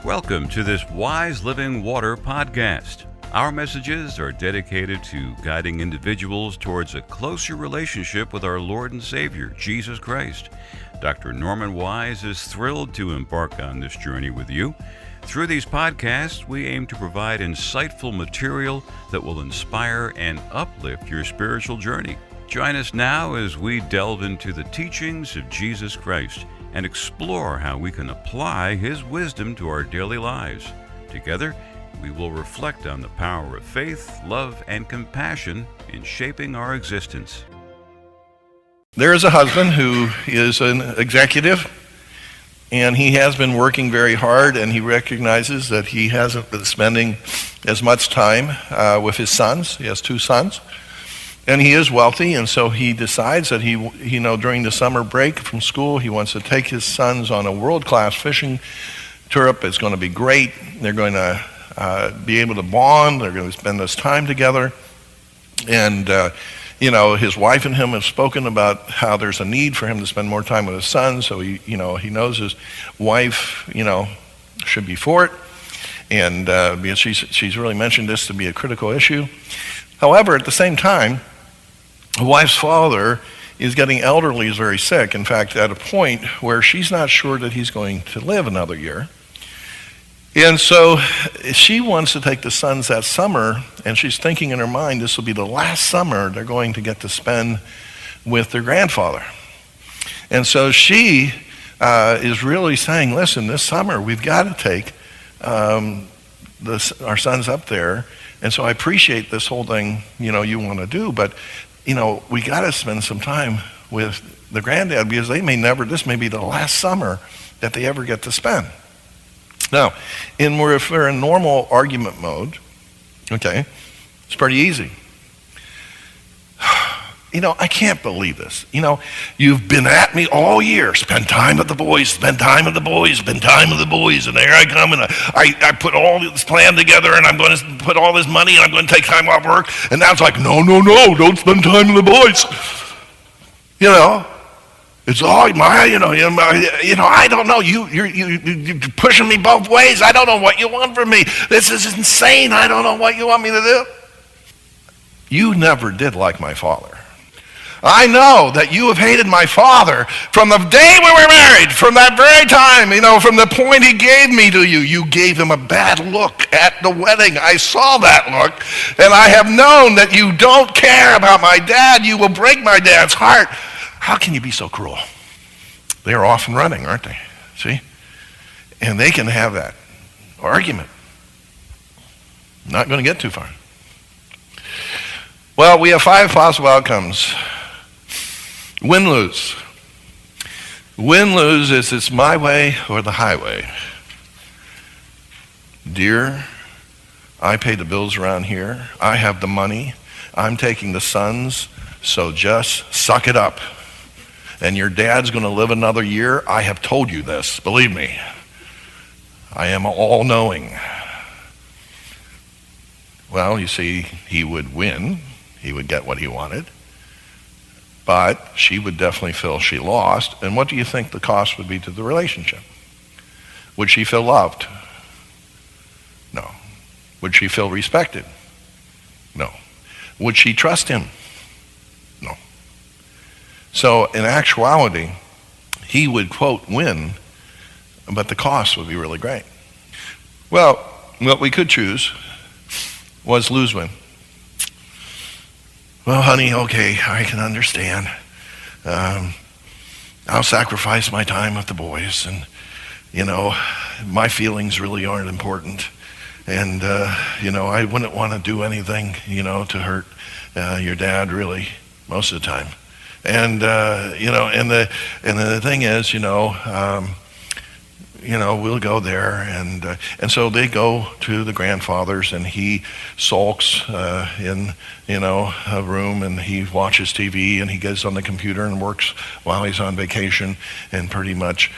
Welcome to this Wise Living Water podcast. Our messages are dedicated to guiding individuals towards a closer relationship with our Lord and Savior, Jesus Christ. Dr. Norman Wise is thrilled to embark on this journey with you. Through these podcasts, we aim to provide insightful material that will inspire and uplift your spiritual journey. Join us now as we delve into the teachings of Jesus Christ and explore how we can apply His wisdom to our daily lives. Together, we will reflect on the power of faith, love, and compassion in shaping our existence. There is a husband who is an executive, and he has been working very hard, and he recognizes that he hasn't been spending as much time with his sons. He has 2 sons. And he is wealthy, and so he decides that during the summer break from school, he wants to take his sons on a world-class fishing trip. It's going to be great. They're going to be able to bond. They're going to spend this time together. And, his wife and him have spoken about how there's a need for him to spend more time with his sons. So he knows his wife, should be for it. And because she's really mentioned this to be a critical issue. However, at the same time, the wife's father is getting elderly, is very sick. In fact, at a point where she's not sure that he's going to live another year. And so she wants to take the sons that summer, and she's thinking in her mind this will be the last summer they're going to get to spend with their grandfather. And so she is really saying, listen, this summer we've got to take our sons up there. And so I appreciate this whole thing, you want to do, but, we got to spend some time with the granddad because this may be the last summer that they ever get to spend. Now, if we're in normal argument mode, okay, it's pretty easy. I can't believe this. You've been at me all year. Spend time with the boys, spend time with the boys, spend time with the boys. And there I come, and I put all this plan together, and I'm going to put all this money, and I'm going to take time off work. And now it's like, no, don't spend time with the boys. It's all I don't know. You're pushing me both ways. I don't know what you want from me. This is insane. I don't know what you want me to do. You never did like my father. I know that you have hated my father from the day we were married, from that very time, from the point he gave me to you. You gave him a bad look at the wedding. I saw that look, and I have known that you don't care about my dad. You will break my dad's heart. How can you be so cruel? They're off and running, aren't they? See? And they can have that argument. Not going to get too far. Well, we have 5 possible outcomes. Win-lose. Win-lose is it's my way or the highway. Dear, I pay the bills around here. I have the money. I'm taking the sons, so just suck it up. And your dad's going to live another year. I have told you this. Believe me. I am all-knowing. Well, you see, he would win. He would get what he wanted. But she would definitely feel she lost. And what do you think the cost would be to the relationship? Would she feel loved? No. Would she feel respected? No. Would she trust him? No. So in actuality, he would, quote, win, but the cost would be really great. Well, what we could choose was lose-win. Well, honey, okay, I can understand. I'll sacrifice my time with the boys, and, my feelings really aren't important. And, I wouldn't want to do anything, to hurt your dad, really, most of the time. And, and the thing is, we'll go there. And so they go to the grandfather's, and he sulks in, a room, and he watches TV, and he gets on the computer and works while he's on vacation, and pretty much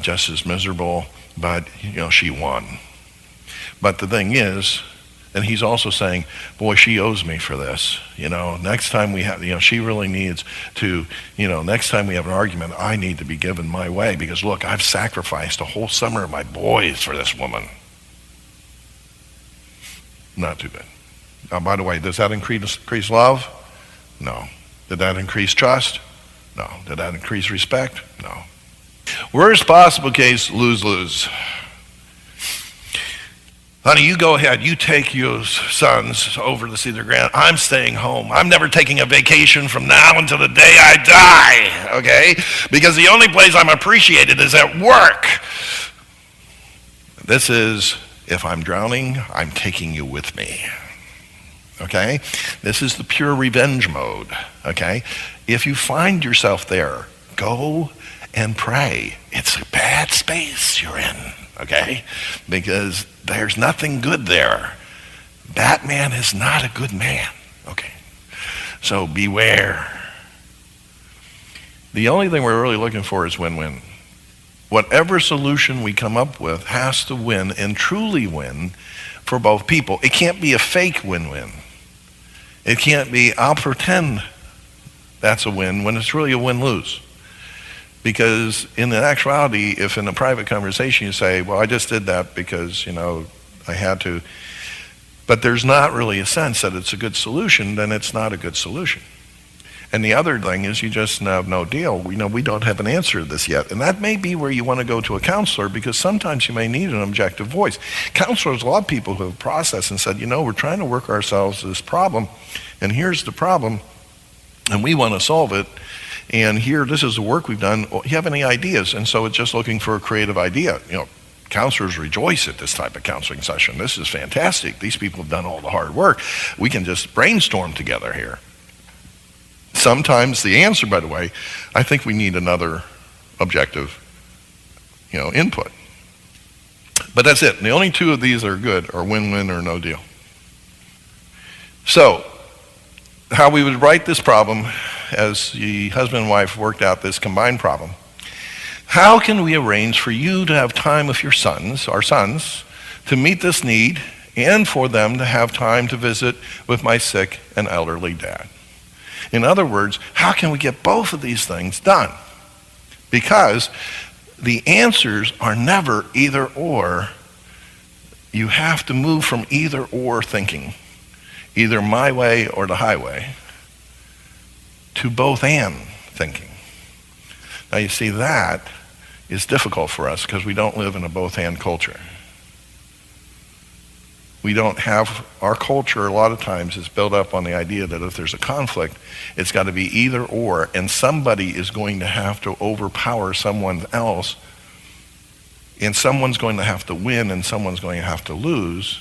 just as miserable, but, she won. But the thing is, And he's also saying, boy, she owes me for this. Next time we have, she really needs to, next time we have an argument, I need to be given my way because look, I've sacrificed a whole summer of my boys for this woman. Not too good. Now, by the way, does that increase love? No. Did that increase trust? No. Did that increase respect? No. Worst possible case, lose-lose. Honey, you go ahead. You take your sons over to see their grand. I'm staying home. I'm never taking a vacation from now until the day I die, okay? Because the only place I'm appreciated is at work. This is, if I'm drowning, I'm taking you with me, okay? This is the pure revenge mode, okay? If you find yourself there, go and pray. It's a bad space you're in, okay? Because there's nothing good there. Batman is not a good man, okay? So beware. The only thing we're really looking for is win-win. Whatever solution we come up with has to win and truly win for both people. It can't be a fake win-win. It can't be, I'll pretend that's a win when it's really a win-lose. Because in actuality, if in a private conversation you say, well, I just did that because, I had to, but there's not really a sense that it's a good solution, then it's not a good solution. And the other thing is you just have no deal. We don't have an answer to this yet. And that may be where you want to go to a counselor because sometimes you may need an objective voice. Counselors, a lot of people who have processed and said, we're trying to work ourselves this problem, and here's the problem, and we want to solve it. And here, this is the work we've done. Well, you have any ideas? And so it's just looking for a creative idea. Counselors rejoice at this type of counseling session. This is fantastic. These people have done all the hard work. We can just brainstorm together here. Sometimes the answer, by the way, I think we need another objective, input. But that's it. And the only two of these that are good are win-win or no deal. So, how we would write this problem as the husband and wife worked out this combined problem. How can we arrange for you to have time with your sons, our sons, to meet this need and for them to have time to visit with my sick and elderly dad? In other words, how can we get both of these things done? Because the answers are never either or. You have to move from either or thinking, either my way or the highway, to both and thinking. Now you see, that is difficult for us because we don't live in a both and culture. We don't have, our culture a lot of times is built up on the idea that if there's a conflict, it's got to be either or, and somebody is going to have to overpower someone else, and someone's going to have to win and someone's going to have to lose.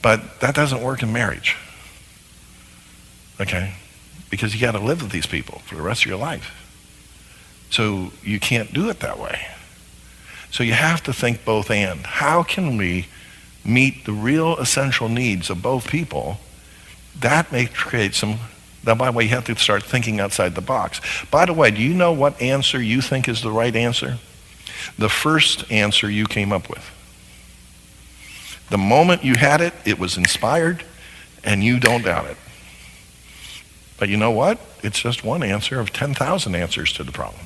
But that doesn't work in marriage, okay? Because you got to live with these people for the rest of your life. So you can't do it that way. So you have to think both and. How can we meet the real essential needs of both people? That may create some, now by the way, you have to start thinking outside the box. By the way, do you know what answer you think is the right answer? The first answer you came up with. The moment you had it, it was inspired, and you don't doubt it. But you know what? It's just one answer of 10,000 answers to the problem.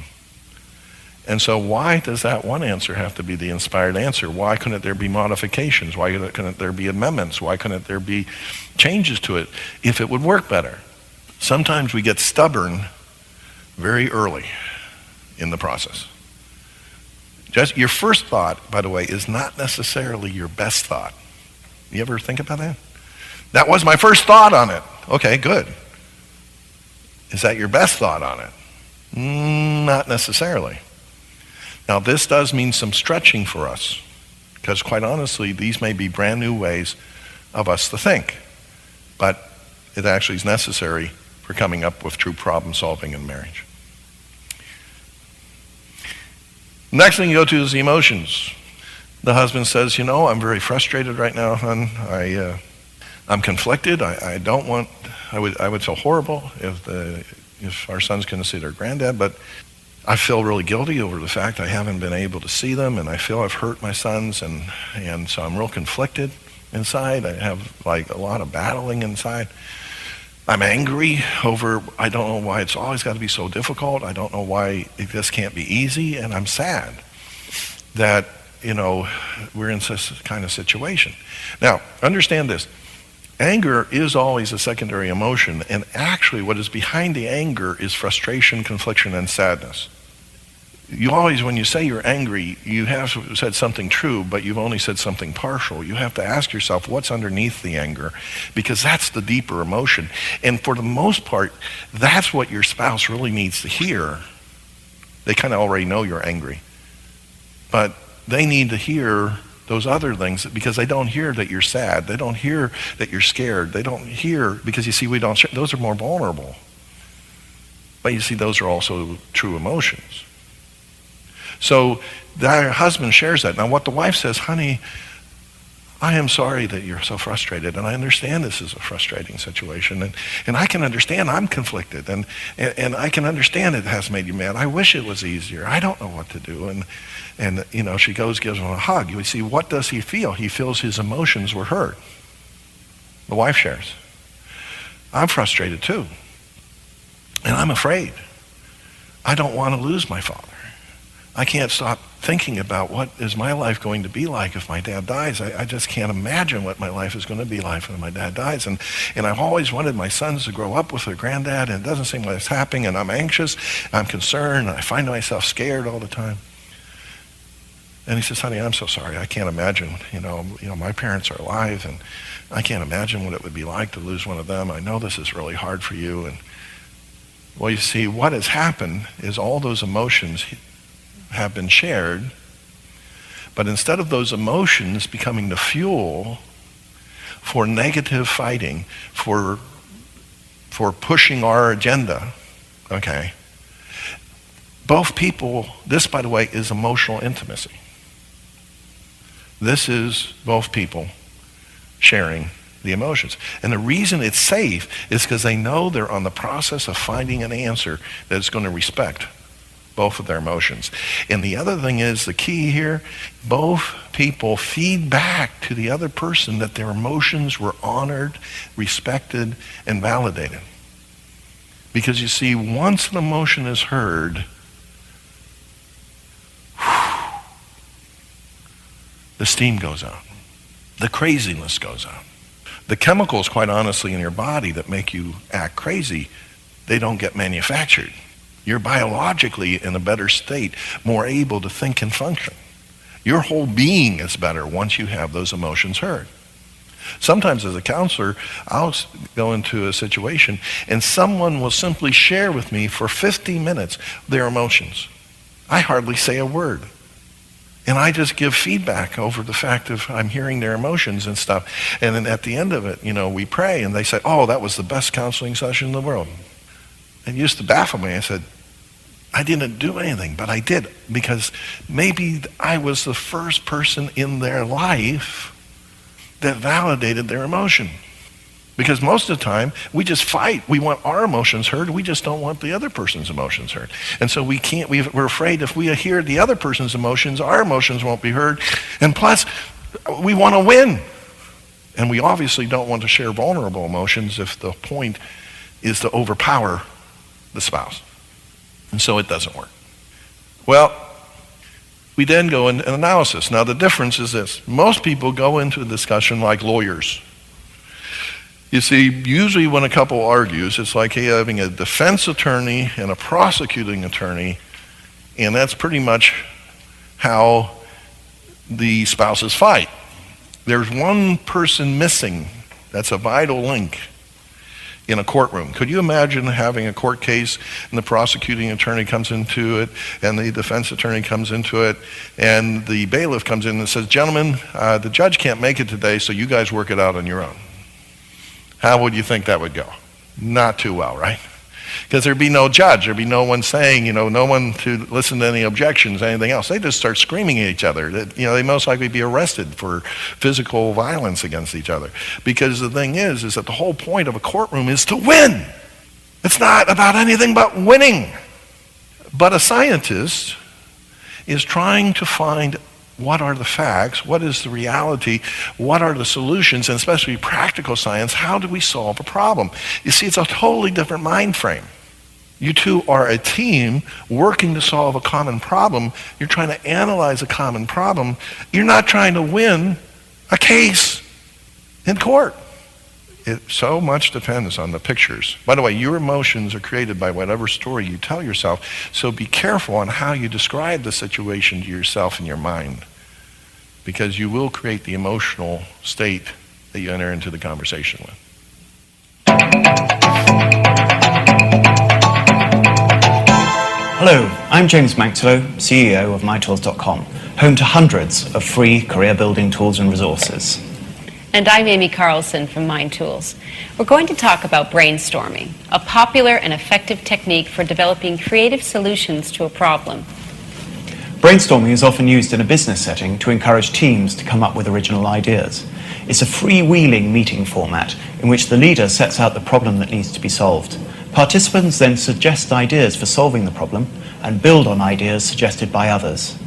And so why does that one answer have to be the inspired answer? Why couldn't there be modifications? Why couldn't there be amendments? Why couldn't there be changes to it if it would work better? Sometimes we get stubborn very early in the process. Just your first thought, by the way, is not necessarily your best thought. You ever think about that? That was my first thought on it. Okay, good. Is that your best thought on it? Not necessarily. Now, this does mean some stretching for us, because quite honestly, these may be brand new ways of us to think, but it actually is necessary for coming up with true problem solving in marriage. Next thing you go to is the emotions. The husband says, I'm very frustrated right now, hon. I'm conflicted. I don't want, I would feel horrible if our son's going to see their granddad, but I feel really guilty over the fact I haven't been able to see them, and I feel I've hurt my sons, and so I'm real conflicted. inside. I have like a lot of battling inside. I'm angry over, I don't know why it's always got to be so difficult. I don't know why this can't be easy. And I'm sad that, we're in such kind of situation. Now, understand this. Anger is always a secondary emotion. And actually what is behind the anger is frustration, confliction, and sadness. You always, when you say you're angry, you have said something true, but you've only said something partial. You have to ask yourself what's underneath the anger, because that's the deeper emotion. And for the most part, that's what your spouse really needs to hear. They kind of already know you're angry. But they need to hear those other things, because they don't hear that you're sad. They don't hear that you're scared. They don't hear, because you see, those are more vulnerable. But you see, those are also true emotions. So the husband shares that. Now what the wife says, honey, I am sorry that you're so frustrated, and I understand this is a frustrating situation, and I can understand I'm conflicted, and I can understand it has made you mad. I wish it was easier. I don't know what to do. And she gives him a hug. You see, what does he feel? He feels his emotions were hurt. The wife shares, I'm frustrated too, and I'm afraid. I don't want to lose my father. I can't stop thinking about what is my life going to be like if my dad dies. I just can't imagine what my life is going to be like when my dad dies. And I've always wanted my sons to grow up with their granddad, and it doesn't seem like it's happening, and I'm anxious, I'm concerned, and I find myself scared all the time. And he says, honey, I'm so sorry. I can't imagine, my parents are alive, and I can't imagine what it would be like to lose one of them. I know this is really hard for you. And well, you see, what has happened is all those emotions have been shared, but instead of those emotions becoming the fuel for negative fighting, for pushing our agenda, okay, both people, this, by the way, is emotional intimacy. This is both people sharing the emotions. And the reason it's safe is because they know they're on the process of finding an answer that's going to respect both of their emotions. And the other thing is, the key here, both people feed back to the other person that their emotions were honored, respected, and validated. Because you see, once an emotion is heard, the steam goes out. The craziness goes out. The chemicals, quite honestly, in your body that make you act crazy, they don't get manufactured. You're biologically in a better state, more able to think and function. Your whole being is better once you have those emotions heard. Sometimes as a counselor, I'll go into a situation and someone will simply share with me for 50 minutes their emotions. I hardly say a word. And I just give feedback over the fact of I'm hearing their emotions and stuff. And then at the end of it, we pray and they say, oh, that was the best counseling session in the world. It used to baffle me. I said, I didn't do anything, but I did, because maybe I was the first person in their life that validated their emotion. Because most of the time, we just fight. We want our emotions heard. We just don't want the other person's emotions heard. And so we're afraid if we hear the other person's emotions, our emotions won't be heard. And plus, we want to win. And we obviously don't want to share vulnerable emotions if the point is to overpower the spouse. And so it doesn't work. Well, we then go into an analysis. Now the difference is this. Most people go into a discussion like lawyers. You see, usually when a couple argues, it's like having a defense attorney and a prosecuting attorney, and that's pretty much how the spouses fight. There's one person missing. That's a vital link in a courtroom. Could you imagine having a court case and the prosecuting attorney comes into it and the defense attorney comes into it and the bailiff comes in and says, gentlemen, the judge can't make it today, so you guys work it out on your own. How would you think that would go? Not too well, right? Because there'd be no judge. There'd be no one saying, no one to listen to any objections, anything else. They just start screaming at each other. They most likely be arrested for physical violence against each other. Because the thing is that the whole point of a courtroom is to win. It's not about anything but winning. But a scientist is trying to find what are the facts, what is the reality, what are the solutions, and especially practical science, how do we solve a problem? You see, it's a totally different mind frame. You two are a team working to solve a common problem. You're trying to analyze a common problem. You're not trying to win a case in court. It so much depends on the pictures. By the way, your emotions are created by whatever story you tell yourself, so be careful on how you describe the situation to yourself in your mind, because you will create the emotional state that you enter into the conversation with. Hello, I'm James Maxwell, CEO of MyTools.com, home to hundreds of free career building tools and resources. And I'm Amy Carlson from MindTools. We're going to talk about brainstorming, a popular and effective technique for developing creative solutions to a problem. Brainstorming is often used in a business setting to encourage teams to come up with original ideas. It's a freewheeling meeting format in which the leader sets out the problem that needs to be solved. Participants then suggest ideas for solving the problem and build on ideas suggested by others.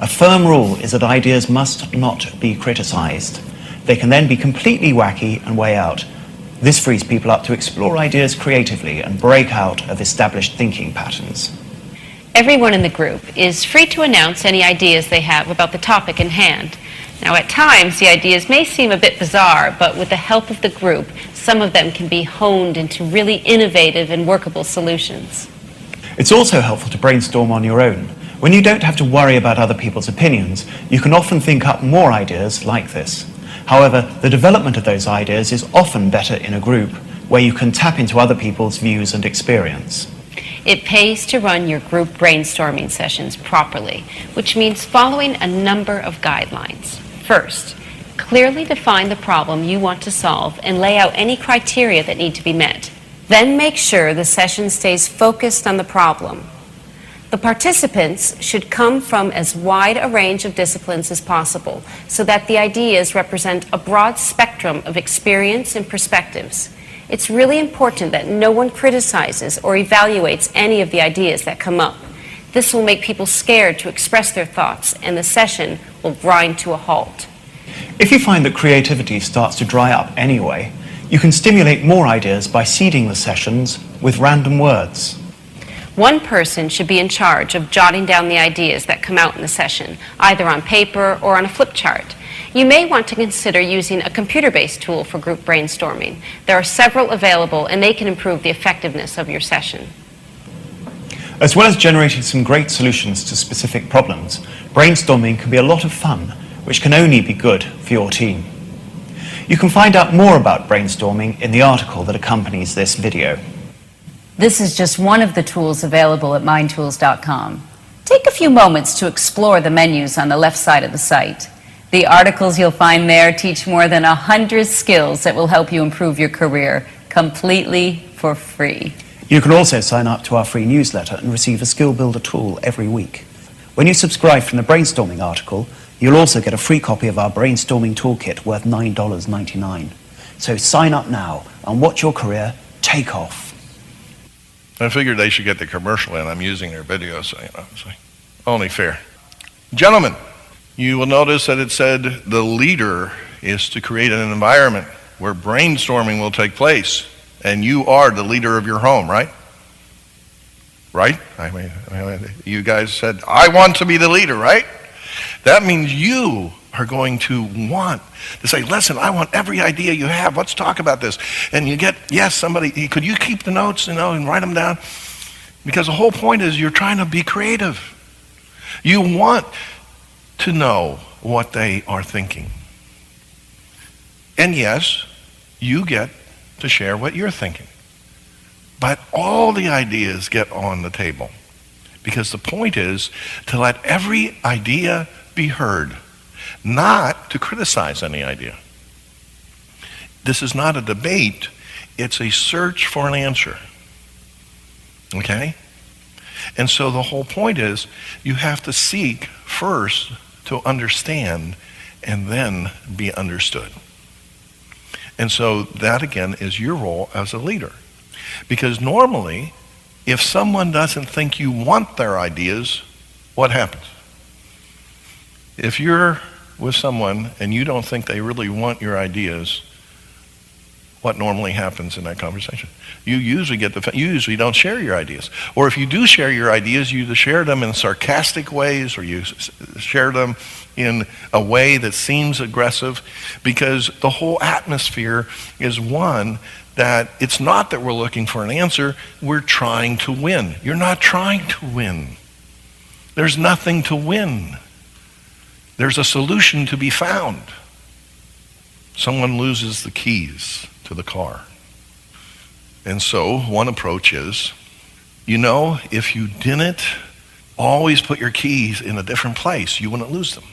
A firm rule is that ideas must not be criticized. They can then be completely wacky and way out. This frees people up to explore ideas creatively and break out of established thinking patterns. Everyone in the group is free to announce any ideas they have about the topic in hand. Now, at times, the ideas may seem a bit bizarre, but with the help of the group, some of them can be honed into really innovative and workable solutions. It's also helpful to brainstorm on your own. When you don't have to worry about other people's opinions, you can often think up more ideas like this. However, the development of those ideas is often better in a group, where you can tap into other people's views and experience. It pays to run your group brainstorming sessions properly, which means following a number of guidelines. First, clearly define the problem you want to solve and lay out any criteria that need to be met. Then make sure the session stays focused on the problem. The participants should come from as wide a range of disciplines as possible so that the ideas represent a broad spectrum of experience and perspectives. It's really important that no one criticizes or evaluates any of the ideas that come up. This will make people scared to express their thoughts, and the session will grind to a halt. If you find that creativity starts to dry up anyway, you can stimulate more ideas by seeding the sessions with random words. One person should be in charge of jotting down the ideas that come out in the session, either on paper or on a flip chart. You may want to consider using a computer-based tool for group brainstorming. There are several available, and they can improve the effectiveness of your session. As well as generating some great solutions to specific problems, brainstorming can be a lot of fun, which can only be good for your team. You can find out more about brainstorming in the article that accompanies this video. This is just one of the tools available at MindTools.com. Take a few moments to explore the menus on the left side of the site. The articles you'll find there teach more than 100 skills that will help you improve your career completely for free. You can also sign up to our free newsletter and receive a Skill Builder tool every week. When you subscribe from the brainstorming article, you'll also get a free copy of our brainstorming toolkit worth $9.99. So sign up now and watch your career take off. I figured they should get the commercial in. I'm using their video, so it's like only fair. Gentlemen, you will notice that it said the leader is to create an environment where brainstorming will take place, and you are the leader of your home, right? Right? I mean, you guys said, I want to be the leader, right? That means you are going to want to say, listen, I want every idea you have. Let's talk about this. And you get, yes, somebody, could you keep the notes, and write them down? Because the whole point is you're trying to be creative. You want to know what they are thinking. And yes, you get to share what you're thinking. But all the ideas get on the table. Because the point is to let every idea be heard, not to criticize any idea. This is not a debate, it's a search for an answer. Okay? And so the whole point is you have to seek first to understand and then be understood. And so that again is your role as a leader. Because normally, if someone doesn't think you want their ideas, what happens? If you're with someone and you don't think they really want your ideas, what normally happens in that conversation? You usually don't share your ideas. Or if you do share your ideas, you either share them in sarcastic ways or you share them in a way that seems aggressive, because the whole atmosphere is one that it's not that we're looking for an answer, we're trying to win. You're not trying to win. There's nothing to win. There's a solution to be found. Someone loses the keys to the car. And so one approach is, if you didn't always put your keys in a different place, you wouldn't lose them.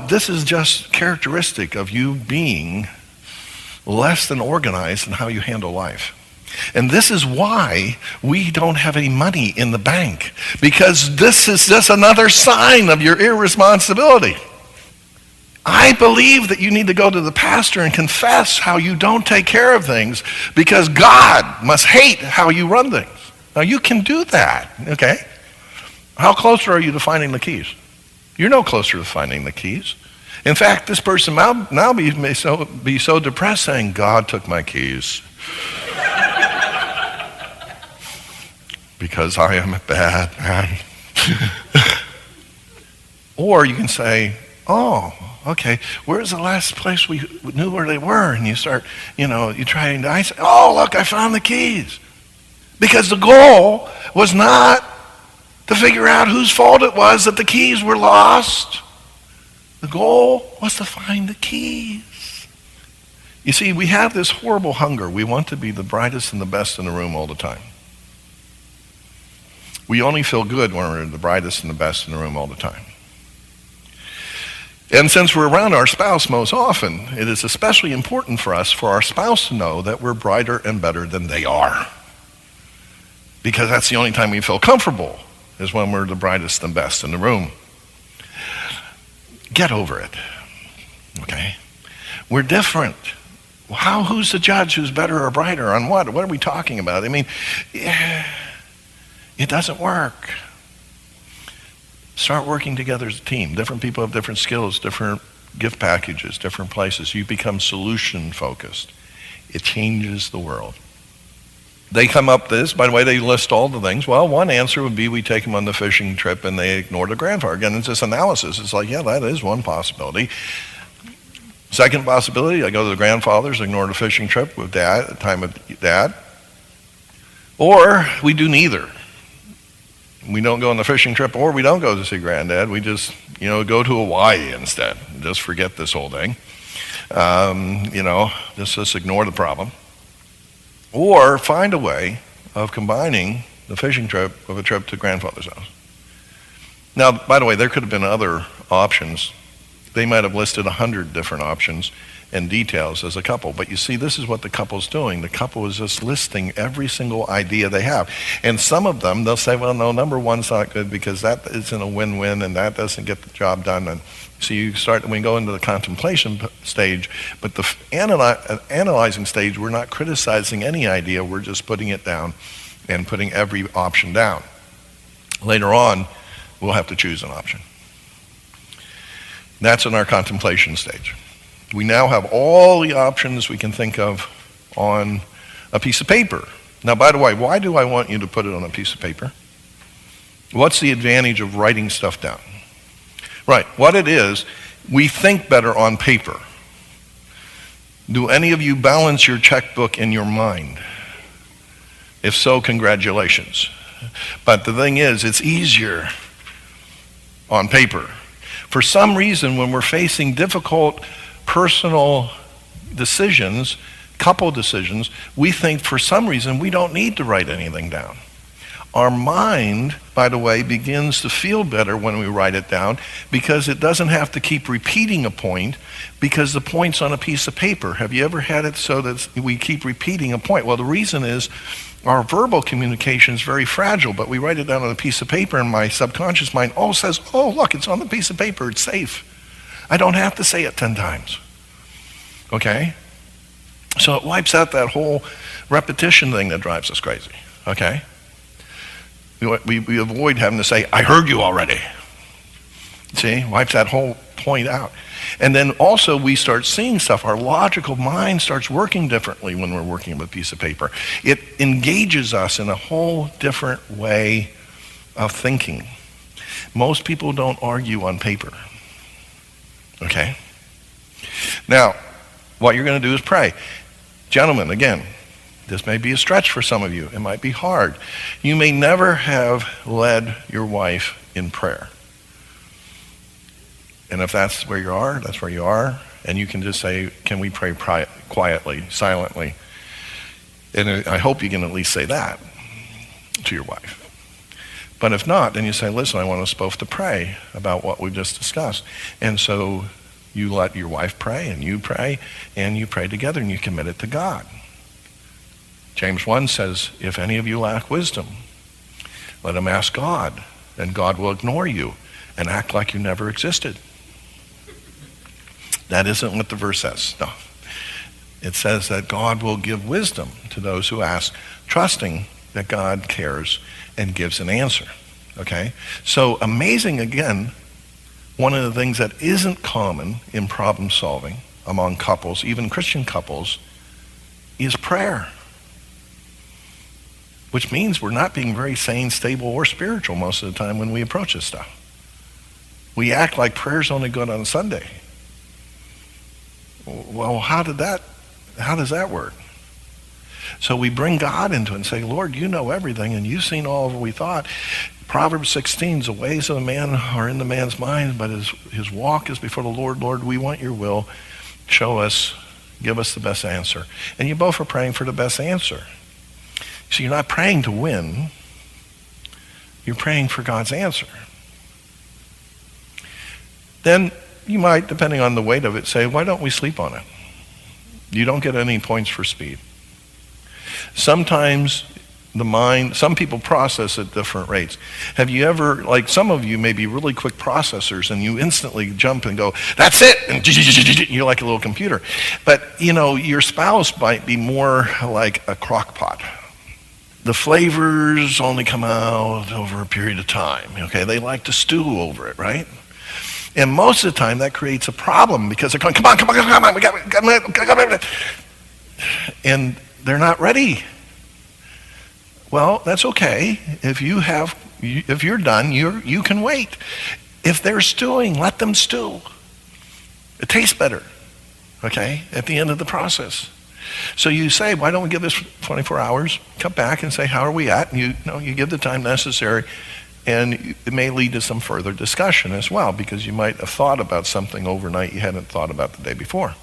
This is just characteristic of you being less than organized in how you handle life. And this is why we don't have any money in the bank, because this is just another sign of your irresponsibility. I believe that you need to go to the pastor and confess how you don't take care of things, because God must hate how you run things. Now you can do that, okay? How close are you to finding the keys? You're no closer to finding the keys. In fact, this person now may be so depressed, saying, God took my keys. Because I am a bad man. Or you can say, oh, okay, where's the last place we knew where they were? And you start, you try and I say, oh, look, I found the keys. Because the goal was not to figure out whose fault it was that the keys were lost. The goal was to find the keys. You see, we have this horrible hunger. We want to be the brightest and the best in the room all the time. We only feel good when we're the brightest and the best in the room all the time. And since we're around our spouse most often, it is especially important for us, for our spouse to know that we're brighter and better than they are. Because that's the only time we feel comfortable, is when we're the brightest and best in the room. Get over it, okay? We're different. Who's the judge who's better or brighter on what? What are we talking about? I mean, it doesn't work. Start working together as a team. Different people have different skills, different gift packages, different places. You become solution focused. It changes the world. They come up this, by the way, they list all the things. Well, one answer would be we take them on the fishing trip and they ignore the grandfather. Again, it's this analysis. It's like, yeah, that is one possibility. Second possibility, I go to the grandfathers, ignore the fishing trip with dad, time with dad. Or we do neither. We don't go on the fishing trip, or we don't go to see granddad. We just, go to Hawaii instead. Just forget this whole thing. Just ignore the problem. Or find a way of combining the fishing trip with a trip to grandfather's house. Now, by the way, there could have been other options. They might have listed 100 different options and details as a couple. But you see, this is what the couple's doing. The couple is just listing every single idea they have. And some of them, they'll say, well, no, number one's not good because that isn't a win-win and that doesn't get the job done. And so we go into the contemplation stage, but the analyzing stage, we're not criticizing any idea. We're just putting it down and putting every option down. Later on, we'll have to choose an option. That's in our contemplation stage. We now have all the options we can think of on a piece of paper. Now, by the way, why do I want you to put it on a piece of paper? What's the advantage of writing stuff down? Right, what it is, we think better on paper. Do any of you balance your checkbook in your mind? If so, congratulations. But the thing is, it's easier on paper. For some reason, when we're facing difficult personal decisions, couple decisions, we think for some reason we don't need to write anything down. Our mind, by the way, begins to feel better when we write it down because it doesn't have to keep repeating a point because the point's on a piece of paper. Have you ever had it so that we keep repeating a point? Well, the reason is our verbal communication is very fragile, but we write it down on a piece of paper and my subconscious mind says, oh, look, it's on the piece of paper, it's safe. I don't have to say it 10 times, okay? So it wipes out that whole repetition thing that drives us crazy, okay? We avoid having to say, I heard you already. See, wipes that whole point out. And then also we start seeing stuff. Our logical mind starts working differently when we're working with a piece of paper. It engages us in a whole different way of thinking. Most people don't argue on paper. Okay? Now, what you're going to do is pray. Gentlemen, again, this may be a stretch for some of you. It might be hard. You may never have led your wife in prayer. And if that's where you are, that's where you are. And you can just say, can we pray quietly, silently? And I hope you can at least say that to your wife. But if not, then you say, listen, I want us both to pray about what we've just discussed. And so you let your wife pray, and you pray together, and you commit it to God. James 1 says, if any of you lack wisdom, let him ask God, and God will ignore you and act like you never existed. That isn't what the verse says. No. It says that God will give wisdom to those who ask, trusting that God cares and gives an answer. Okay? So amazing, again, one of the things that isn't common in problem solving among couples, even Christian couples, is prayer. Which means we're not being very sane, stable, or spiritual most of the time when we approach this stuff. We act like prayer's only good on Sunday. Well, how does that work? So we bring God into it and say, Lord, you know everything, and you've seen all that we thought. Proverbs 16, the ways of the man are in the man's mind, but his walk is before the Lord. Lord, we want your will. Show us, give us the best answer. And you both are praying for the best answer. So you're not praying to win. You're praying for God's answer. Then you might, depending on the weight of it, say, why don't we sleep on it? You don't get any points for speed. Sometimes the mind, some people process at different rates. Have you ever, like some of you may be really quick processors and you instantly jump and go, that's it, and you're like a little computer. But, your spouse might be more like a crock pot. The flavors only come out over a period of time, okay? They like to stew over it, right? And most of the time that creates a problem because they're going, come on, we got and they're not ready. Well, that's okay. If you're done, you can wait. If they're stewing, let them stew. It tastes better, okay, at the end of the process. So you say, why don't we give this 24 hours, come back and say, how are we at? And you give the time necessary, and it may lead to some further discussion as well, because you might have thought about something overnight you hadn't thought about the day before.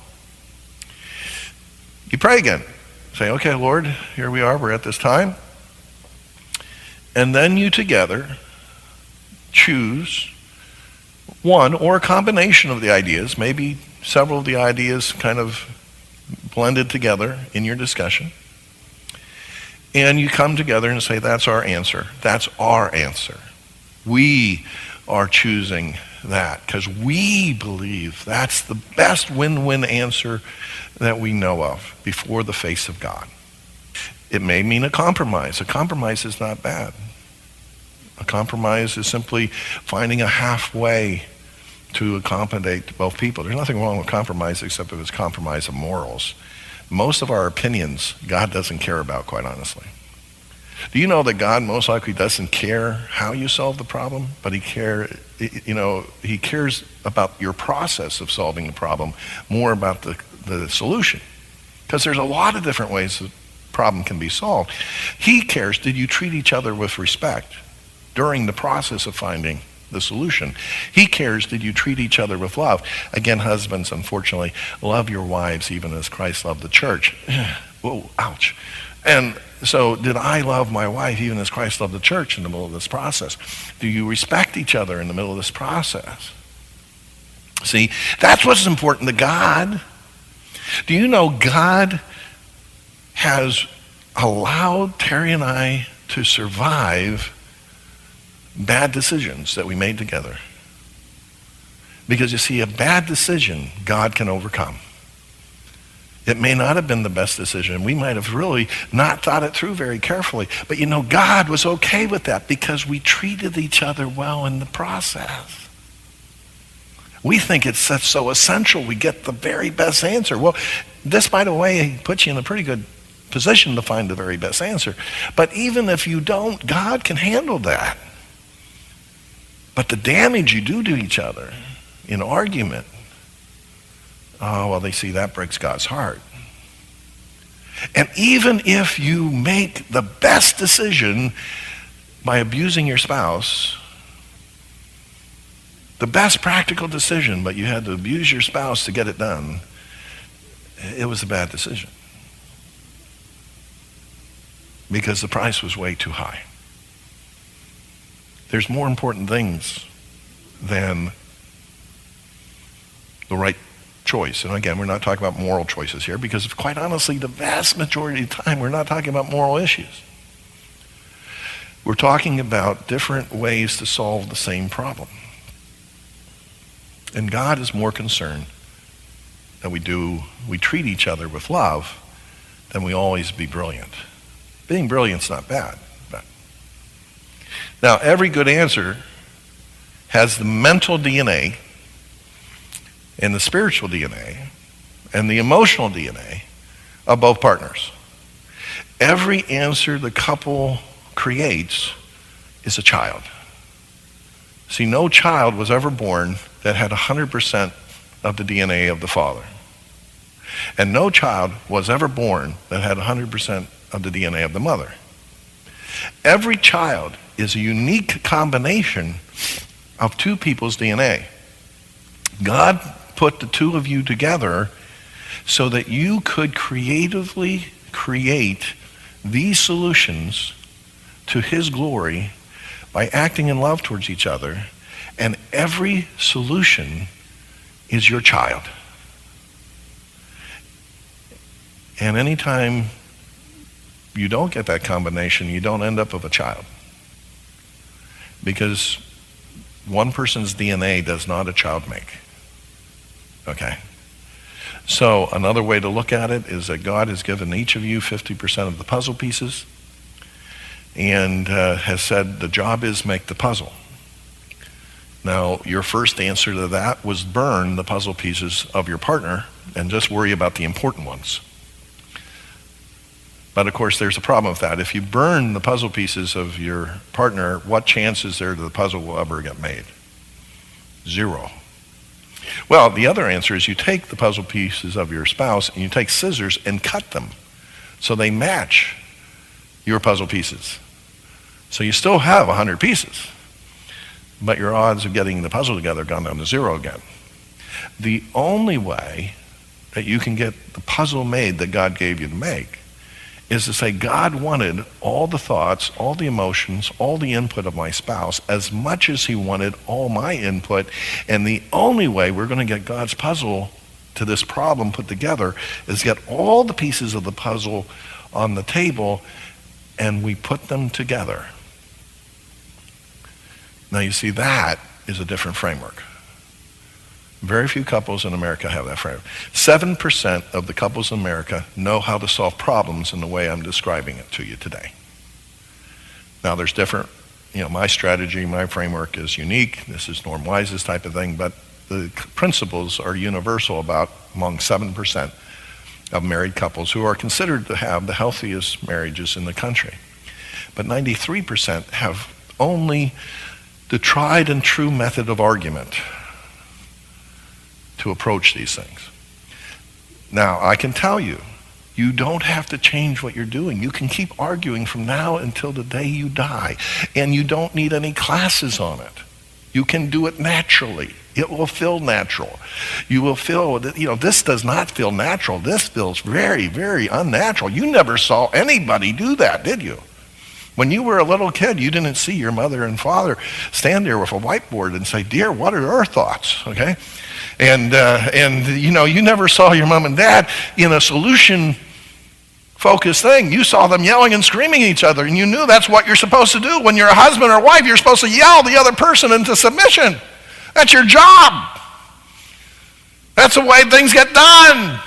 You pray again. Say, okay, Lord, here we are, we're at this time. And then you together choose one or a combination of the ideas, maybe several of the ideas kind of blended together in your discussion. And you come together and say, that's our answer. That's our answer. We are choosing that because we believe that's the best win-win answer that we know of before the face of God. It may mean a compromise. A compromise is not bad. A compromise is simply finding a halfway to accommodate both people. There's nothing wrong with compromise except if it's compromise of morals. Most of our opinions, God doesn't care about, quite honestly. Do you know that God most likely doesn't care how you solve the problem, but he cares about your process of solving the problem, more about the solution. Because there's a lot of different ways the problem can be solved. He cares, did you treat each other with respect during the process of finding the solution? He cares, did you treat each other with love? Again, husbands, unfortunately, love your wives even as Christ loved the church. Whoa, ouch. And so did I love my wife even as Christ loved the church in the middle of this process? Do you respect each other in the middle of this process? See, that's what's important to God. Do you know God has allowed Terry and I to survive bad decisions that we made together? Because you see, a bad decision God can overcome. It may not have been the best decision. We might have really not thought it through very carefully. But God was okay with that because we treated each other well in the process. We think it's so essential we get the very best answer. Well, this, by the way, puts you in a pretty good position to find the very best answer. But even if you don't, God can handle that. But the damage you do to each other in argument, oh, well, they see that breaks God's heart. And even if you make the best decision by abusing your spouse, the best practical decision, but you had to abuse your spouse to get it done, it was a bad decision. Because the price was way too high. There's more important things than the right choice. And again, we're not talking about moral choices here, because quite honestly, the vast majority of the time, we're not talking about moral issues. We're talking about different ways to solve the same problem. And God is more concerned that we treat each other with love than we always be brilliant. Being brilliant's not bad. But now, every good answer has the mental DNA and the spiritual DNA and the emotional DNA of both partners. Every answer the couple creates is a child. See, no child was ever born that had 100% of the DNA of the father. And no child was ever born that had 100% of the DNA of the mother. Every child is a unique combination of two people's DNA. God put the two of you together so that you could creatively create these solutions to his glory by acting in love towards each other, and every solution is your child. And anytime you don't get that combination, you don't end up with a child. Because one person's DNA does not a child make. Okay? So another way to look at it is that God has given each of you 50% of the puzzle pieces, and has said the job is make the puzzle. Now, your first answer to that was burn the puzzle pieces of your partner and just worry about the important ones. But of course, there's a problem with that. If you burn the puzzle pieces of your partner, what chance is there that the puzzle will ever get made? 0. Well, the other answer is you take the puzzle pieces of your spouse and you take scissors and cut them so they match your puzzle pieces. So you still have 100 pieces, but your odds of getting the puzzle together have gone down to 0 again. The only way that you can get the puzzle made that God gave you to make is to say, God wanted all the thoughts, all the emotions, all the input of my spouse as much as he wanted all my input, and the only way we're going to get God's puzzle to this problem put together is get all the pieces of the puzzle on the table and we put them together. Now you see, that is a different framework. Very few couples in America have that framework. 7% of the couples in America know how to solve problems in the way I'm describing it to you today. Now there's different, my strategy, my framework is unique. This is Norm Wise's type of thing, but the principles are universal about among 7% of married couples who are considered to have the healthiest marriages in the country. But 93% have only the tried and true method of argument to approach these things. Now, I can tell you, you don't have to change what you're doing. You can keep arguing from now until the day you die, and you don't need any classes on it. You can do it naturally. It will feel natural. You will feel that, this does not feel natural. This feels very, very unnatural. You never saw anybody do that, did you? When you were a little kid, you didn't see your mother and father stand there with a whiteboard and say, "Dear, what are your thoughts?" Okay? And you never saw your mom and dad in a solution-focused thing. You saw them yelling and screaming at each other, and you knew that's what you're supposed to do. When you're a husband or wife, you're supposed to yell the other person into submission. That's your job. That's the way things get done.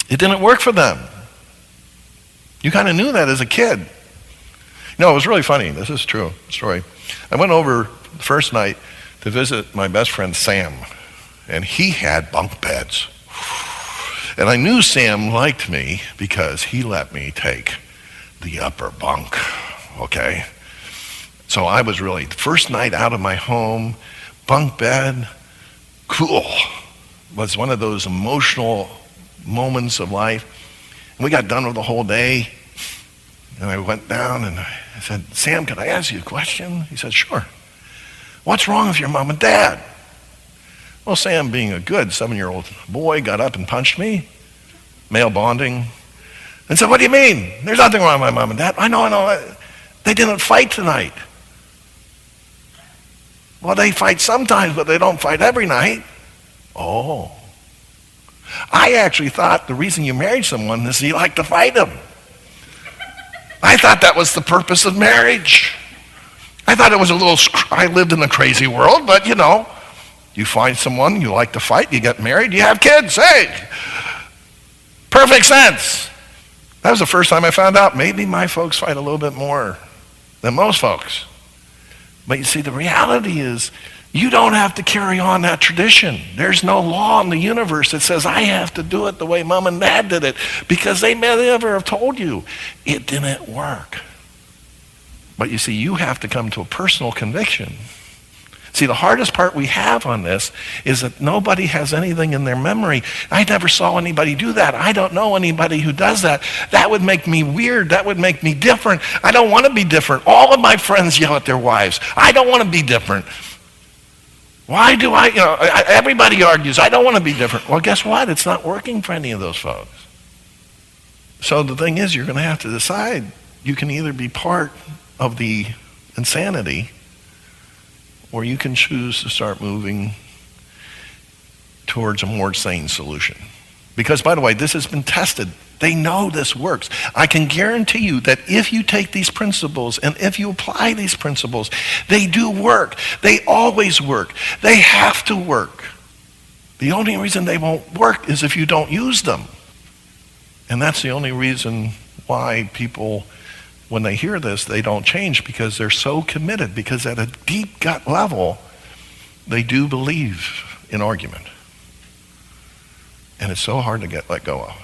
It didn't work for them. You kind of knew that as a kid. It was really funny. This is true story. I went over the first night to visit my best friend Sam, and he had bunk beds. And I knew Sam liked me because he let me take the upper bunk, okay? So I was really, first night out of my home, bunk bed, cool. Was one of those emotional moments of life. And we got done with the whole day, and I went down and I said, Sam, can I ask you a question? He said, sure. What's wrong with your mom and dad? Well, Sam, being a good 7-year-old boy, got up and punched me, male bonding, and said, what do you mean? There's nothing wrong with my mom and dad. I know. They didn't fight tonight. Well, they fight sometimes, but they don't fight every night. Oh. I actually thought the reason you married someone is you like to fight them. I thought that was the purpose of marriage. I thought it was I lived in a crazy world, but you find someone, you like to fight, you get married, you have kids. Hey, perfect sense. That was the first time I found out maybe my folks fight a little bit more than most folks. But you see, the reality is you don't have to carry on that tradition. There's no law in the universe that says I have to do it the way mom and dad did it, because they may never have told you it didn't work. But you see, you have to come to a personal conviction. See, the hardest part we have on this is that nobody has anything in their memory. I never saw anybody do that. I don't know anybody who does that. That would make me weird. That would make me different. I don't want to be different. All of my friends yell at their wives. I don't want to be different. Why do everybody argues, I don't want to be different. Well, guess what? It's not working for any of those folks. So the thing is, you're going to have to decide. You can either be part of the insanity, or you can choose to start moving towards a more sane solution. Because, by the way, this has been tested. They know this works. I can guarantee you that if you take these principles and if you apply these principles, they do work. They always work. They have to work. The only reason they won't work is if you don't use them. And that's the only reason why people, when they hear this, they don't change, because they're so committed, because at a deep gut level, they do believe in argument. And it's so hard to let go of.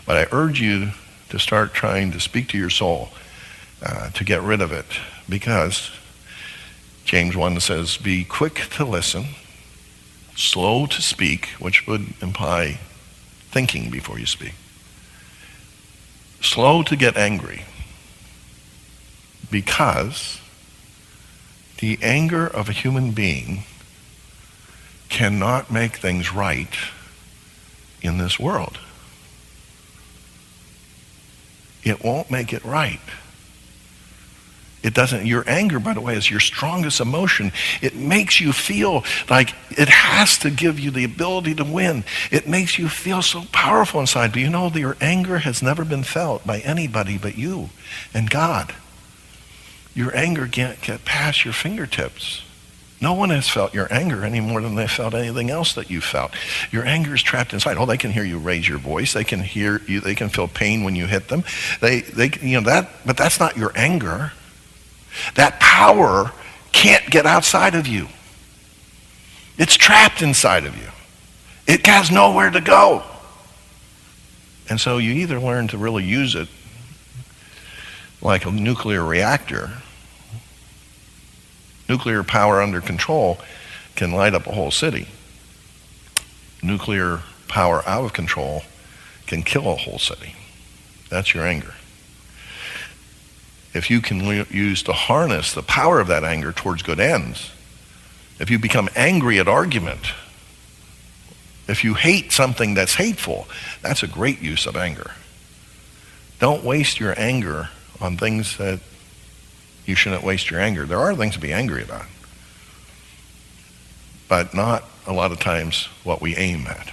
But I urge you to start trying to speak to your soul to get rid of it, because James 1 says, be quick to listen, slow to speak, which would imply thinking before you speak, slow to get angry, because the anger of a human being cannot make things right in this world. It won't make it right. It doesn't. Your anger, by the way, is your strongest emotion. It makes you feel like it has to give you the ability to win. It makes you feel so powerful inside. But you know, your anger has never been felt by anybody but you and God. Your anger can't get past your fingertips. No one has felt your anger any more than they felt anything else that you felt. Your anger is trapped inside. Oh, they can hear you raise your voice. They can hear you. They can feel pain when you hit them. But that's not your anger. That power can't get outside of you. It's trapped inside of you. It has nowhere to go. And so you either learn to really use it like a nuclear reactor. Nuclear power under control can light up a whole city. Nuclear power out of control can kill a whole city. That's your anger. If you can use to harness the power of that anger towards good ends, if you become angry at argument, if you hate something that's hateful, that's a great use of anger. Don't waste your anger on things that you shouldn't waste your anger. There are things to be angry about, but not a lot of times what we aim at.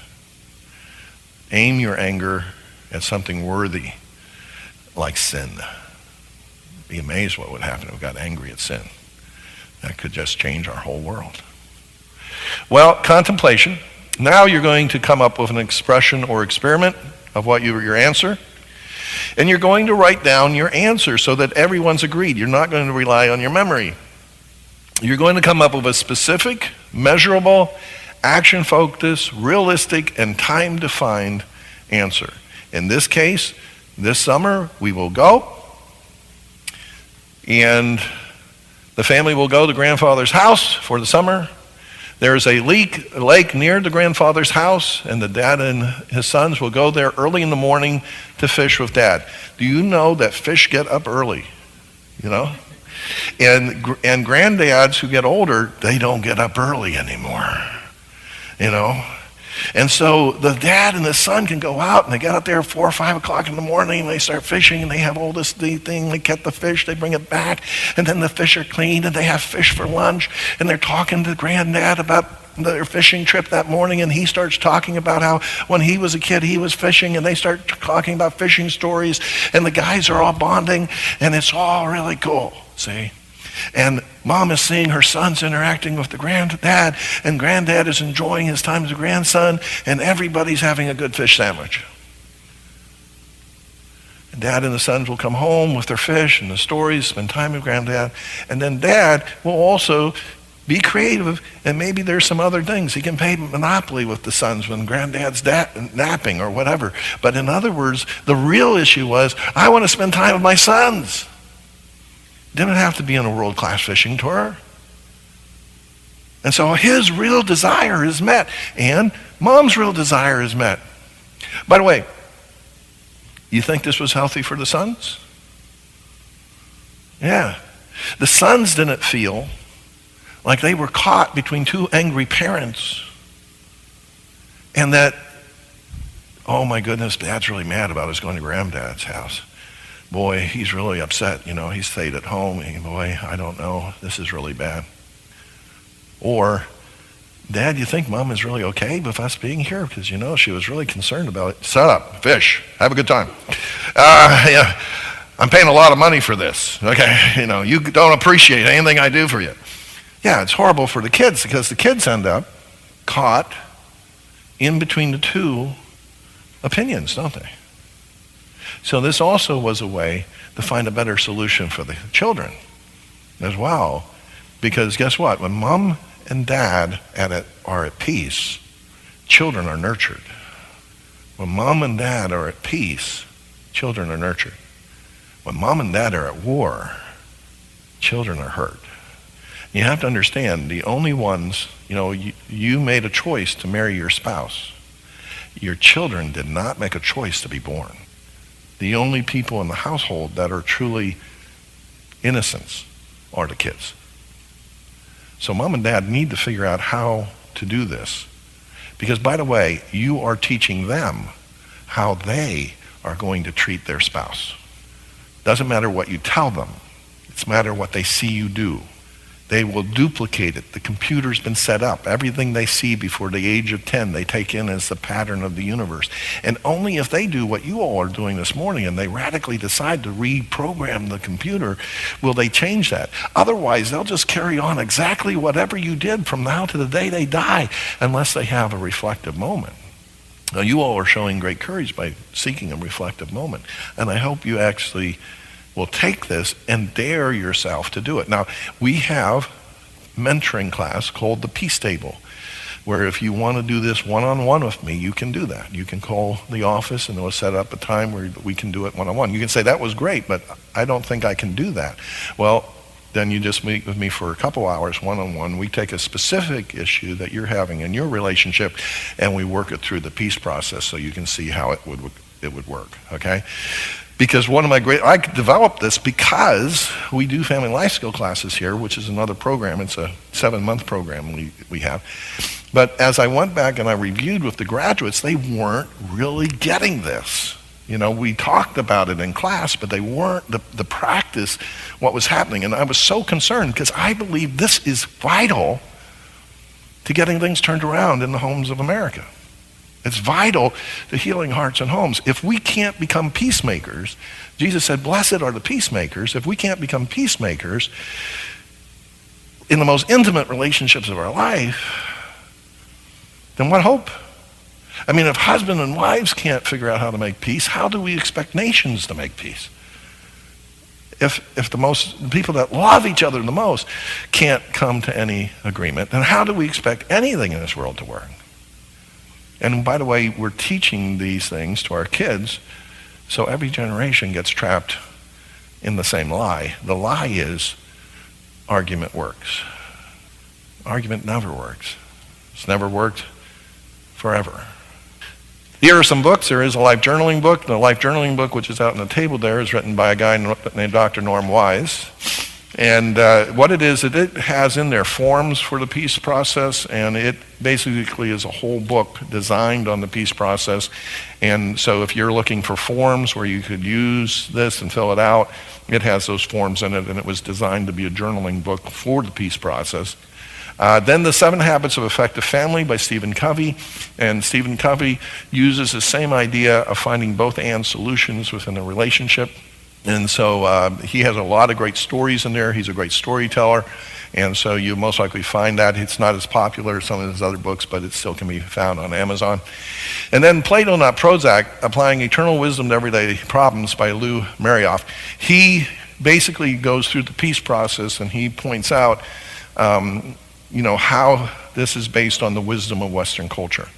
Aim your anger at something worthy, like sin. Be amazed what would happen if we got angry at sin. That could just change our whole world. Well, contemplation. Now you're going to come up with an expression or experiment of what your answer. And you're going to write down your answer so that everyone's agreed. You're not going to rely on your memory. You're going to come up with a specific, measurable, action-focused, realistic, and time-defined answer. In this case, this summer, we will go, and the family will go to grandfather's house for the summer. There's a lake near the grandfather's house, and the dad and his sons will go there early in the morning to fish with dad. Do you know that fish get up early? You know? And granddads who get older, they don't get up early anymore. You know? And so the dad and the son can go out, and they get up there at 4 or 5 o'clock in the morning, and they start fishing, and they have all this thing, they get the fish, they bring it back, and then the fish are cleaned, and they have fish for lunch, and they're talking to granddad about their fishing trip that morning, and he starts talking about how when he was a kid he was fishing, and they start talking about fishing stories, and the guys are all bonding, and it's all really cool, see? And mom is seeing her sons interacting with the granddad, and granddad is enjoying his time as a grandson, and everybody's having a good fish sandwich. And dad and the sons will come home with their fish and the stories, spend time with granddad, and then dad will also be creative, and maybe there's some other things. He can play Monopoly with the sons when granddad's napping or whatever. But in other words, the real issue was, I want to spend time with my sons. Didn't have to be on a world-class fishing tour. And so his real desire is met, and mom's real desire is met. By the way, you think this was healthy for the sons? Yeah. The sons didn't feel like they were caught between two angry parents, and that, oh my goodness, dad's really mad about us going to granddad's house. Boy, he's really upset, you know, he stayed at home. Boy, I don't know, this is really bad. Or, Dad, you think Mom is really okay with us being here? Because, you know, she was really concerned about it. Shut up, fish, have a good time. Yeah, I'm paying a lot of money for this, okay? You know, you don't appreciate anything I do for you. Yeah, it's horrible for the kids, because the kids end up caught in between the two opinions, don't they? So this also was a way to find a better solution for the children as well. Because guess what? When mom and dad are at peace, children are nurtured. When mom and dad are at peace, children are nurtured. When mom and dad are at war, children are hurt. You have to understand, the only ones, you know, you made a choice to marry your spouse. Your children did not make a choice to be born. The only people in the household that are truly innocents are the kids. So mom and dad need to figure out how to do this. Because, by the way, you are teaching them how they are going to treat their spouse. Doesn't matter what you tell them. It's matter what they see you do. They will duplicate it. The computer's been set up. Everything they see before the age of 10, they take in as the pattern of the universe. And only if they do what you all are doing this morning and they radically decide to reprogram the computer, will they change that. Otherwise, they'll just carry on exactly whatever you did from now to the day they die, unless they have a reflective moment. Now, you all are showing great courage by seeking a reflective moment. And I hope you actually will take this and dare yourself to do it. Now, we have mentoring class called the Peace Table, where if you want to do this one-on-one with me, you can do that. You can call the office and we'll set up a time where we can do it one-on-one. You can say, that was great, but I don't think I can do that. Well, then you just meet with me for a couple hours one-on-one. We take a specific issue that you're having in your relationship and we work it through the peace process so you can see how it would work, okay? Because I developed this because we do family life skill classes here, which is another program. It's a 7-month program we have. But as I went back and I reviewed with the graduates, they weren't really getting this. You know, we talked about it in class, but they weren't the practice, what was happening. And I was so concerned because I believe this is vital to getting things turned around in the homes of America. It's vital to healing hearts and homes. If we can't become peacemakers, Jesus said, blessed are the peacemakers. If we can't become peacemakers in the most intimate relationships of our life, then what hope? I mean, if husband and wives can't figure out how to make peace, how do we expect nations to make peace? if the people that love each other the most can't come to any agreement, then how do we expect anything in this world to work? And by the way, we're teaching these things to our kids, so every generation gets trapped in the same lie. The lie is argument works. Argument never works. It's never worked forever. Here are some books. There is a life journaling book. The life journaling book, which is out on the table there, is written by a guy named Dr. Norm Wise. And what it is, it has in there forms for the peace process, and it basically is a whole book designed on the peace process. And so if you're looking for forms where you could use this and fill it out, it has those forms in it, and it was designed to be a journaling book for the peace process. Then The 7 Habits of Effective Family by Stephen Covey. And Stephen Covey uses the same idea of finding both and solutions within a relationship. And so he has a lot of great stories in there. He's a great storyteller. And so you most likely find that. It's not as popular as some of his other books, but it still can be found on Amazon. And then Plato, Not Prozac, Applying Eternal Wisdom to Everyday Problems by Lou Marioff. He basically goes through the peace process, and he points out how this is based on the wisdom of Western culture.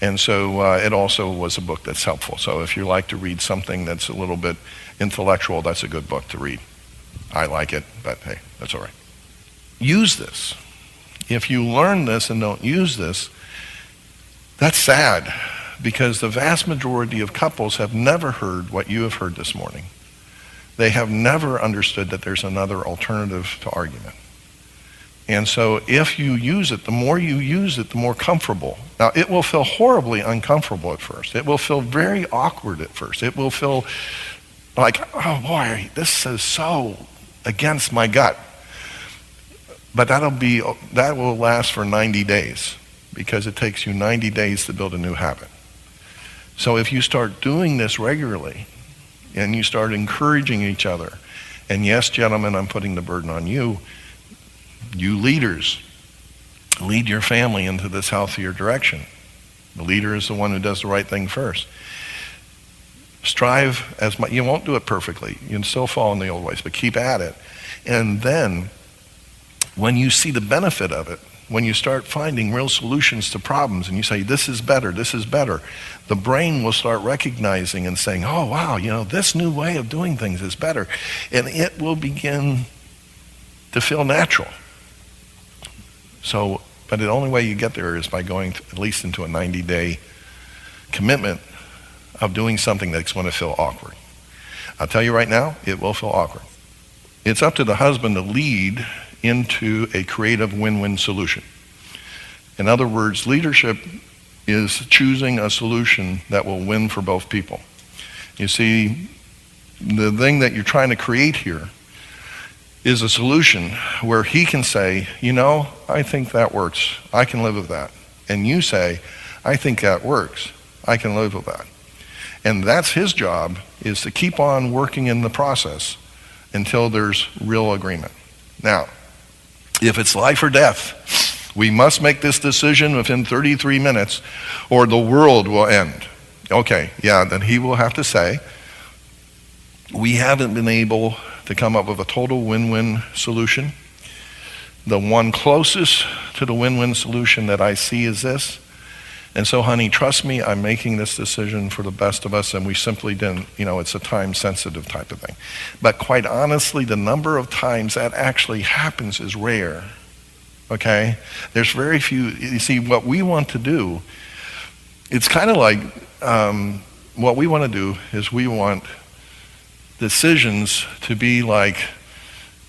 And so it also was a book that's helpful. So if you like to read something that's a little bit intellectual, that's a good book to read. I like it, but hey, that's all right. Use this. If you learn this and don't use this, that's sad, because the vast majority of couples have never heard what you have heard this morning. They have never understood that there's another alternative to argument. And so if you use it, the more you use it, the more comfortable. Now, it will feel horribly uncomfortable at first. It will feel very awkward at first. It will feel like, oh boy, this is so against my gut. But that will last for 90 days, because it takes you 90 days to build a new habit. So if you start doing this regularly, and you start encouraging each other, and yes, gentlemen, I'm putting the burden on you, you leaders, lead your family into this healthier direction. The leader is the one who does the right thing first. Strive as much. You won't do it perfectly. You can still fall in the old ways, but keep at it. And then, when you see the benefit of it, when you start finding real solutions to problems, and you say, this is better, the brain will start recognizing and saying, oh wow, this new way of doing things is better. And it will begin to feel natural. So, but the only way you get there is by going at least into a 90-day commitment of doing something that's going to feel awkward. I'll tell you right now, it will feel awkward. It's up to the husband to lead into a creative win-win solution. In other words, leadership is choosing a solution that will win for both people. You see, the thing that you're trying to create here is a solution where he can say, I think that works. I can live with that. And you say, I think that works. I can live with that. And that's his job, is to keep on working in the process until there's real agreement. Now, if it's life or death, we must make this decision within 33 minutes or the world will end. Okay, then he will have to say, we haven't been able to come up with a total win-win solution. The one closest to the win-win solution that I see is this. And so, honey, trust me, I'm making this decision for the best of us, and we simply didn't, it's a time-sensitive type of thing. But quite honestly, the number of times that actually happens is rare, okay? There's very few. You see, what we want to do, it's kind of like, what we want to do is we want decisions to be like,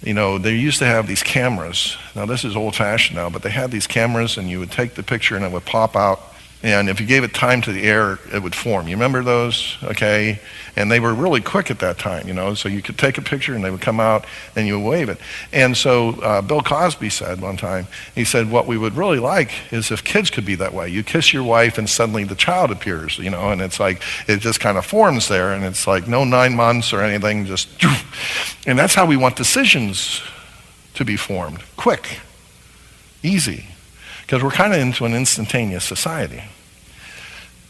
they used to have these cameras. Now, this is old-fashioned now, but they had these cameras, and you would take the picture, and it would pop out. And if you gave it time to the air, it would form. You remember those? Okay? And they were really quick at that time, so you could take a picture and they would come out and you would wave it. And so Bill Cosby said one time, he said, what we would really like is if kids could be that way. You kiss your wife and suddenly the child appears, and it's like, it just kind of forms there, and it's like no 9 months or anything, just, and that's how we want decisions to be formed. Quick, easy. Because we're kind of into an instantaneous society.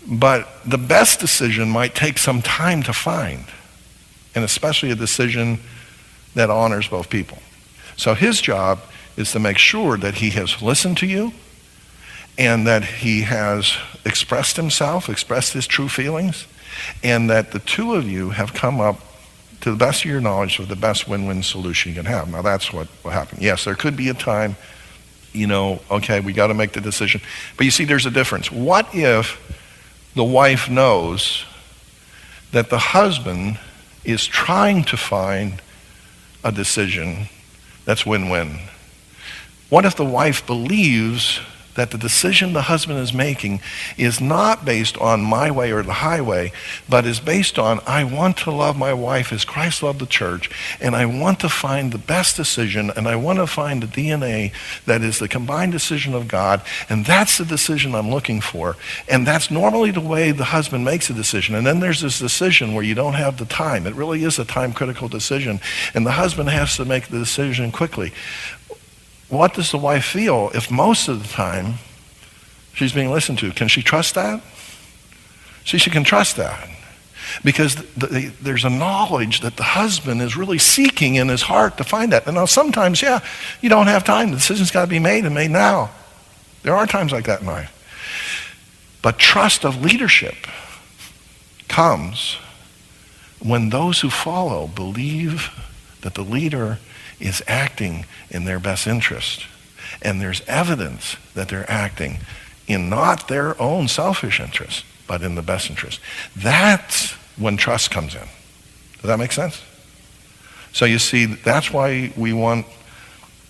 But the best decision might take some time to find, and especially a decision that honors both people. So his job is to make sure that he has listened to you and that he has expressed himself, expressed his true feelings, and that the two of you have come up to the best of your knowledge with the best win-win solution you can have. Now that's what will happen. Yes, there could be a time, okay, we got to make the decision. But you see, there's a difference. What if the wife knows that the husband is trying to find a decision that's win-win? What if the wife believes that the decision the husband is making is not based on my way or the highway, but is based on, I want to love my wife as Christ loved the church, and I want to find the best decision, and I want to find the DNA that is the combined decision of God, and that's the decision I'm looking for. And that's normally the way the husband makes a decision. And then there's this decision where you don't have the time. It really is a time-critical decision, and the husband has to make the decision quickly. What does the wife feel if most of the time she's being listened to? Can she trust that? See, she can trust that because there's a knowledge that the husband is really seeking in his heart to find that. And now sometimes, you don't have time. The decision's got to be made and made now. There are times like that in life. But trust of leadership comes when those who follow believe that the leader is acting in their best interest. And there's evidence that they're acting in not their own selfish interest, but in the best interest. That's when trust comes in. Does that make sense? So you see, that's why we want,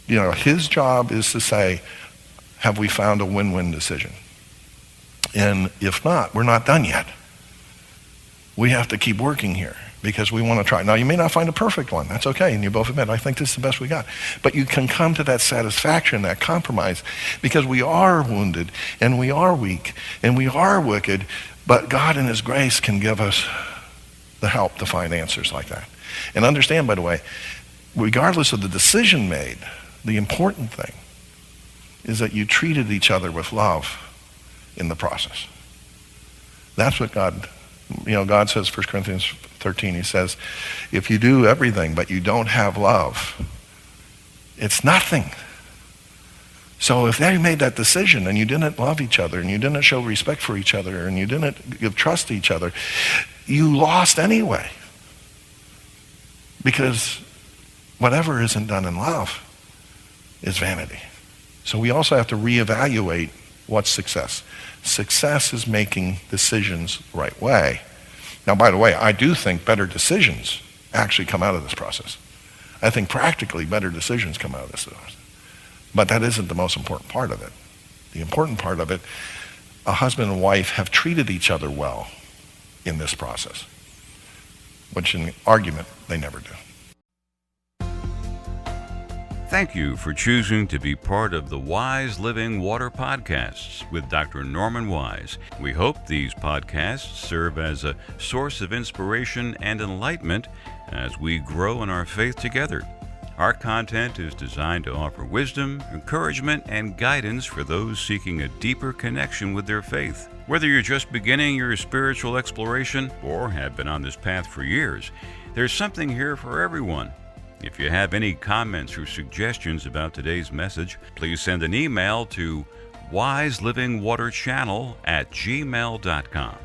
his job is to say, have we found a win-win decision? And if not, we're not done yet. We have to keep working here, because we want to try. Now, you may not find a perfect one. That's okay, and you both admit, I think this is the best we got. But you can come to that satisfaction, that compromise, because we are wounded, and we are weak, and we are wicked, but God in his grace can give us the help to find answers like that. And understand, by the way, regardless of the decision made, the important thing is that you treated each other with love in the process. That's what God says, 1 Corinthians 13, he says, if you do everything but you don't have love, it's nothing. So if they made that decision and you didn't love each other and you didn't show respect for each other and you didn't give trust to each other, you lost anyway. Because whatever isn't done in love is vanity. So we also have to reevaluate what's success. Success is making decisions the right way. Now, by the way, I do think better decisions actually come out of this process. I think practically better decisions come out of this process. But that isn't the most important part of it. The important part of it, a husband and wife have treated each other well in this process, which in argument they never do. Thank you for choosing to be part of the Wise Living Water podcasts with Dr. Norman Wise. We hope these podcasts serve as a source of inspiration and enlightenment as we grow in our faith together. Our content is designed to offer wisdom, encouragement, and guidance for those seeking a deeper connection with their faith. Whether you're just beginning your spiritual exploration or have been on this path for years, there's something here for everyone. If you have any comments or suggestions about today's message, please send an email to wiselivingwaterchannel@gmail.com.